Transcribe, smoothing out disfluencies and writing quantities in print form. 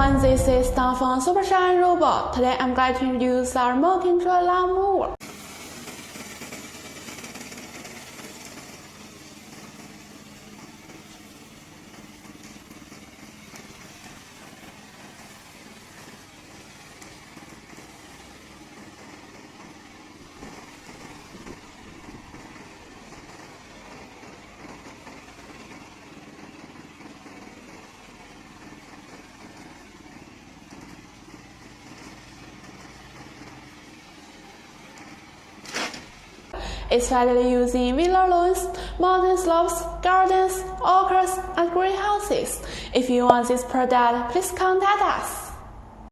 everyone, this is Dan from SUPERSHINE Robot. Today I'm going to introduce our remote control lawn mower. It's widely used in villa lawns, mountain slopes, gardens, orchards, and greenhouses. If you want this product, please contact us.